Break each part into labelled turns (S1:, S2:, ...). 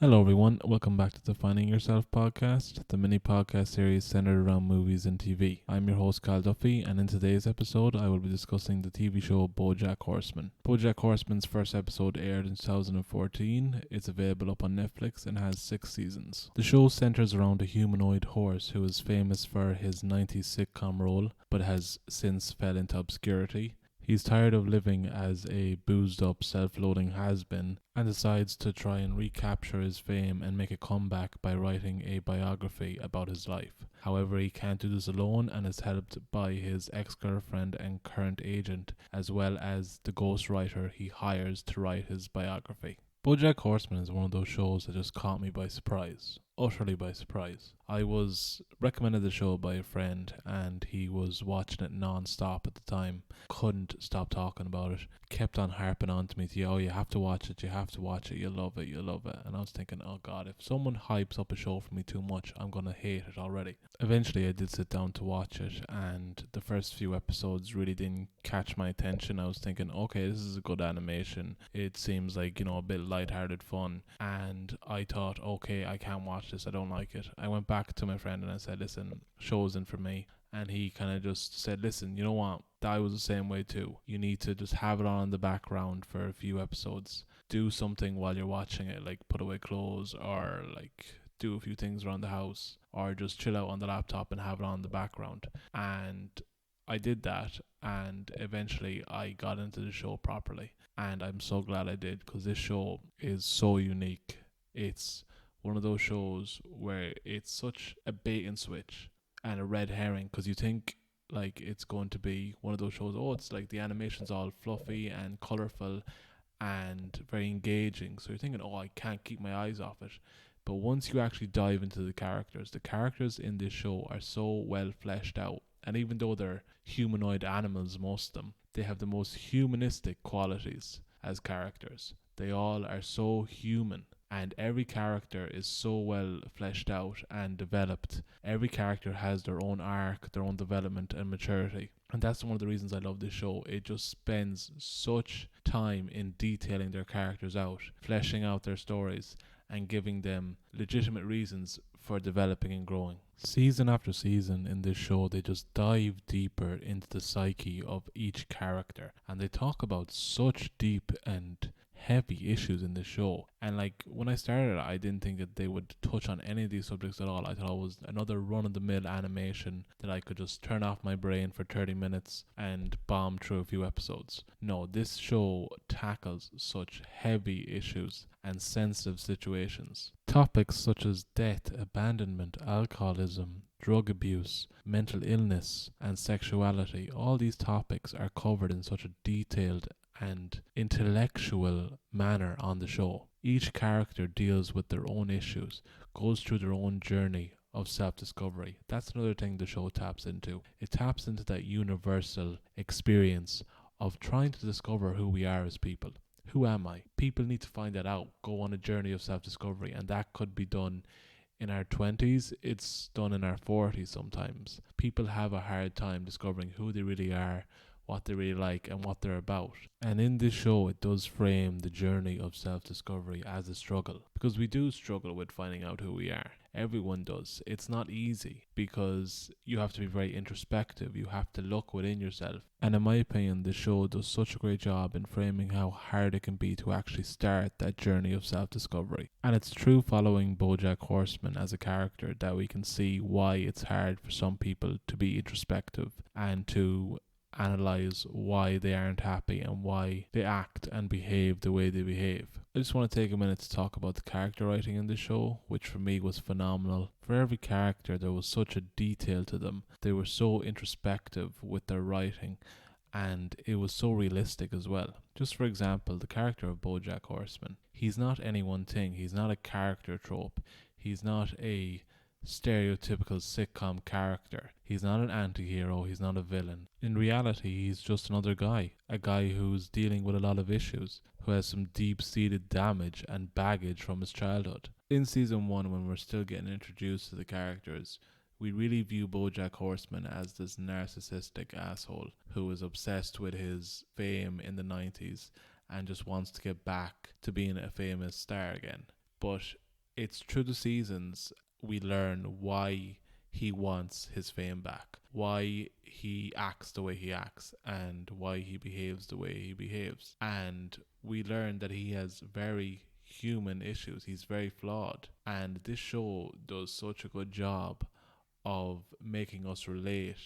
S1: Hello, everyone. Welcome back to the Finding Yourself podcast, the mini podcast series centered around movies and TV. I'm your host, Kyle Duffy, and in today's episode, I will be discussing the TV show BoJack Horseman. BoJack Horseman's first episode aired in 2014. It's available up on Netflix and has 6 seasons. The show centers around a humanoid horse who is famous for his 90s sitcom role, but has since fell into obscurity. He's tired of living as a boozed up, self-loathing has-been and decides to try and recapture his fame and make a comeback by writing a biography about his life. However, he can't do this alone and is helped by his ex-girlfriend and current agent, as well as the ghostwriter he hires to write his biography. BoJack Horseman is one of those shows that just caught me by surprise. Utterly by surprise. I was recommended the show by a friend and he was watching it non-stop at the time. Couldn't stop talking about it. Kept on harping on to me to, oh, you have to watch it, you'll love it, you'll love it. And I was thinking, oh god, if someone hypes up a show for me too much, I'm going to hate it already. Eventually I did sit down to watch it and the first few episodes really didn't catch my attention. I was thinking, okay, this is a good animation. It seems like, a bit lighthearted fun. And I thought, okay, I can't watch this, I don't like it. I went back to my friend and I said, listen, show isn't for me. And he kind of just said, listen, you know what? I was the same way too. You need to just have it on in the background for a few episodes. Do something while you're watching it, like put away clothes or like do a few things around the house or just chill out on the laptop and have it on in the background. And I did that and eventually I got into the show properly. And I'm so glad I did because this show is so unique. It's one of those shows where it's such a bait and switch and a red herring because you think like it's going to be one of those shows, oh, it's like the animation's all fluffy and colourful and very engaging, so you're thinking, oh, I can't keep my eyes off it. But once you actually dive into the characters in this show are so well fleshed out, and even though they're humanoid animals, most of them, they have the most humanistic qualities as characters. They all are so human and every character is so well fleshed out and developed. Every character has their own arc, their own development and maturity. And that's one of the reasons I love this show. It just spends such time in detailing their characters out, fleshing out their stories, and giving them legitimate reasons for developing and growing. Season after season in this show, they just dive deeper into the psyche of each character. And they talk about such deep and heavy issues in the show. And like when I started, I didn't think that they would touch on any of these subjects at all. I thought it was another run-of-the-mill animation that I could just turn off my brain for 30 minutes and bomb through a few episodes. No, this show tackles such heavy issues and sensitive situations. Topics such as death, abandonment, alcoholism, drug abuse, mental illness, and sexuality. All these topics are covered in such a detailed and intellectual manner on the show. Each character deals with their own issues, goes through their own journey of self-discovery. That's another thing the show taps into. It taps into that universal experience of trying to discover who we are as people. Who am I? People need to find that out, go on a journey of self-discovery, and that could be done in our 20s, it's done in our 40s sometimes. People have a hard time discovering who they really are, what they really like and what they're about. And in this show it does frame the journey of self-discovery as a struggle, because we do struggle with finding out who we are. Everyone does. It's not easy because you have to be very introspective. You have to look within yourself. And in my opinion, the show does such a great job in framing how hard it can be to actually start that journey of self-discovery. And it's through following BoJack Horseman as a character that we can see why it's hard for some people to be introspective and to analyze why they aren't happy and why they act and behave the way they behave. I just want to take a minute to talk about the character writing in the show, which for me was phenomenal. For every character there was such a detail to them. They were so introspective with their writing and it was so realistic as well. Just for example, the character of BoJack Horseman. He's not any one thing. He's not a character trope. He's not a stereotypical sitcom character. He's not an anti-hero, he's not a villain. In reality, he's just another guy. A guy who's dealing with a lot of issues, who has some deep-seated damage and baggage from his childhood. In season 1, when we're still getting introduced to the characters, we really view BoJack Horseman as this narcissistic asshole who is obsessed with his fame in the 90s and just wants to get back to being a famous star again. But it's through the seasons we learn why he wants his fame back, why he acts the way he acts, and why he behaves the way he behaves. And we learn that he has very human issues. He's very flawed. And this show does such a good job of making us relate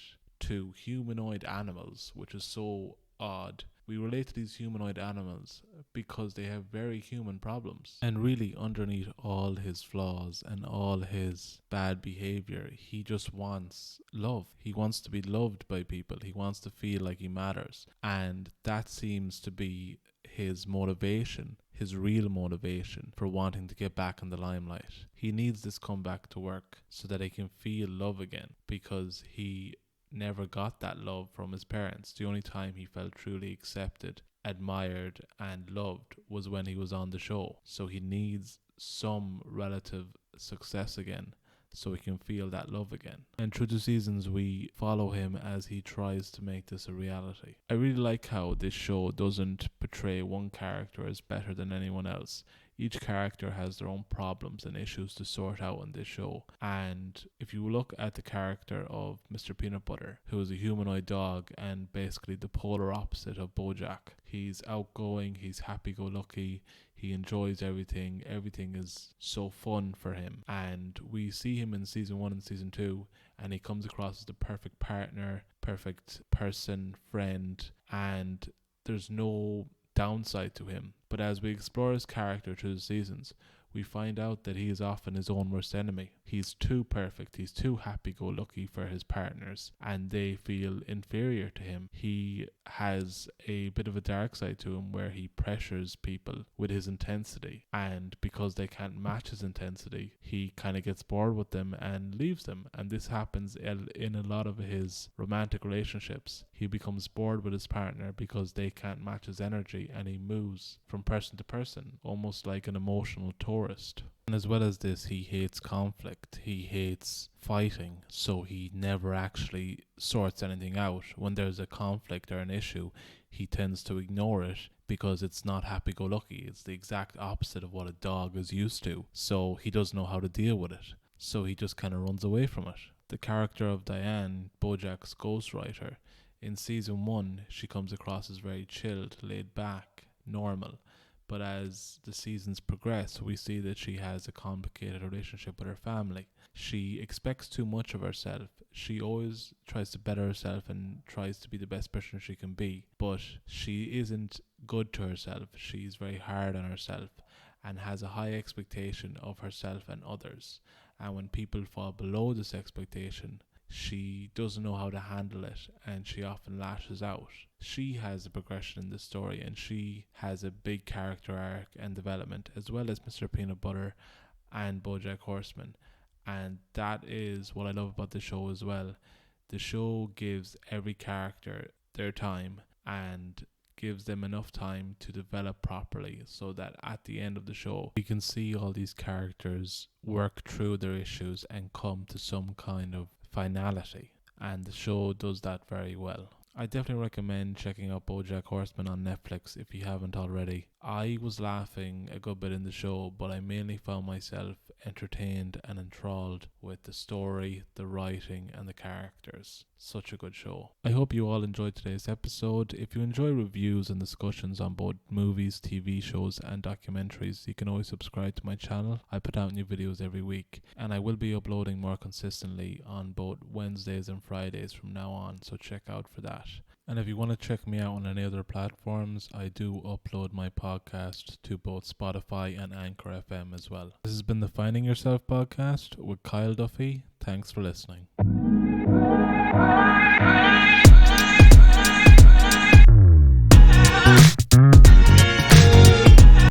S1: to humanoid animals, which is so odd. We relate to these humanoid animals because they have very human problems. And really, underneath all his flaws and all his bad behavior, he just wants love. He wants to be loved by people. He wants to feel like he matters. And that seems to be his motivation, his real motivation for wanting to get back in the limelight. He needs this comeback to work so that he can feel love again, because he never got that love from his parents. The only time he felt truly accepted, admired, and loved was when he was on the show. So he needs some relative success again so he can feel that love again. And through the seasons we follow him as he tries to make this a reality. I really like how this show doesn't portray one character as better than anyone else. Each character has their own problems and issues to sort out in this show. And if you look at the character of Mr. Peanut Butter, who is a humanoid dog and basically the polar opposite of BoJack, he's outgoing, he's happy-go-lucky, he enjoys everything. Everything is so fun for him. And we see him in season 1 and season 2, and he comes across as the perfect partner, perfect person, friend, and there's no downside to him. But as we explore his character through the seasons, we find out that he is often his own worst enemy. He's too perfect, he's too happy-go-lucky for his partners, and they feel inferior to him. He has a bit of a dark side to him where he pressures people with his intensity, and because they can't match his intensity, he kind of gets bored with them and leaves them. And this happens in a lot of his romantic relationships. He becomes bored with his partner because they can't match his energy, and he moves from person to person, almost like an emotional tourist. And as well as this, he hates conflict, he hates fighting, so he never actually sorts anything out. When there's a conflict or an issue, he tends to ignore it because it's not happy-go-lucky. It's the exact opposite of what a dog is used to, so he doesn't know how to deal with it. So he just kind of runs away from it. The character of Diane, BoJack's ghostwriter, in season 1, she comes across as very chilled, laid back, normal. But as the seasons progress, we see that she has a complicated relationship with her family. She expects too much of herself. She always tries to better herself and tries to be the best person she can be. But she isn't good to herself. She's very hard on herself and has a high expectation of herself and others. And when people fall below this expectation, she doesn't know how to handle it, and she often lashes out. She has a progression in this story, and she has a big character arc and development, as well as Mr. Peanut Butter and BoJack Horseman. And that is what I love about the show as well. The show gives every character their time and gives them enough time to develop properly, so that at the end of the show we can see all these characters work through their issues and come to some kind of finality, and the show does that very well. I definitely recommend checking out BoJack Horseman on Netflix if you haven't already. I was laughing a good bit in the show, but I mainly found myself entertained and enthralled with the story, the writing, and the characters. Such a good show. I hope you all enjoyed today's episode. If you enjoy reviews and discussions on both movies, TV shows, and documentaries, you can always subscribe to my channel. I put out new videos every week, and I will be uploading more consistently on both Wednesdays and Fridays from now on, so check out for that. And if you want to check me out on any other platforms, I do upload my podcast to both Spotify and Anchor FM as well. This has been the Finding Yourself podcast with Kyle Duffy. Thanks for listening.